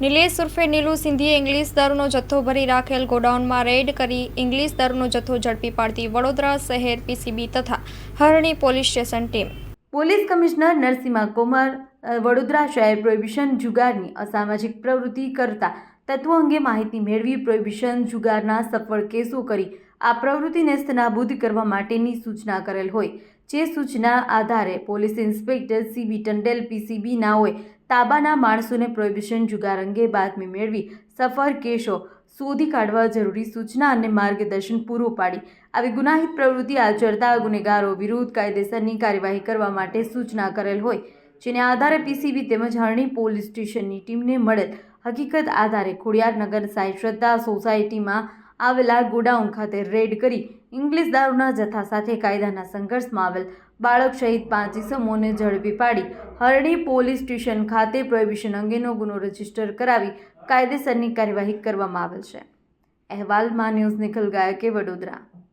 નિલેશ ઉર્ફે નીલુ સિંધીએ ઇંગ્લિશ દારૂનો જથ્થો ભરી રાખેલ ગોડાઉનમાં રેડ કરી ઇંગ્લિશ દારૂનો જથ્થો ઝડપી પાડતી વડોદરા શહેર પીસીબી તથા Harni police station team. Police commissioner Narasimha Kumar Vadodara શહેર પ્રોહિબિશન જુગારની અસામાજિક પ્રવૃત્તિ કરતા તત્વો અંગે માહિતી મેળવી પ્રોહિબિશન જુગારના સફળ કેસો કરી આ પ્રવૃત્તિ નેસ્તનાબૂદ કરવા માટેની સૂચના કરેલ હોય જે સૂચના આધારે પોલીસ ઇન્સ્પેક્ટર સીબી ટંડેલ પીસીબી નાઓએ તાબાના માણસોને પ્રોહિબિશન જુગાર અંગે બાતમી મેળવી સફળ કેસો શોધી કાઢવા જરૂરી સૂચના અને માર્ગદર્શન પૂરું પાડી આવી ગુનાહિત પ્રવૃત્તિ આચરતા ગુનેગારો વિરુદ્ધ કાયદેસરની કાર્યવાહી કરવા માટે સૂચના કરેલ હોય જેને આધારે પીસીબી તેમજ હરણી પોલીસ સ્ટેશનની ટીમને મળેલ હકીકત આધારે ખોડિયારનગર સાઈ શ્રદ્ધા સોસાયટીમાં આવેલા ગોડાઉન ખાતે રેડ કરી ઇંગ્લિશ દારૂના જથ્થા સાથે કાયદાના સંઘર્ષમાં આવેલ બાળક સહિત 5 ઇસમોને ઝડપી પાડી હરણી પોલીસ સ્ટેશન ખાતે પ્રોહિબિશન અંગેનો ગુનો રજીસ્ટર કરાવી કાયદેસરની કાર્યવાહી કરવામાં આવેલ છે। અહેવાલમાં ન્યૂઝ નિખિલ ગાયકે, વડોદરા।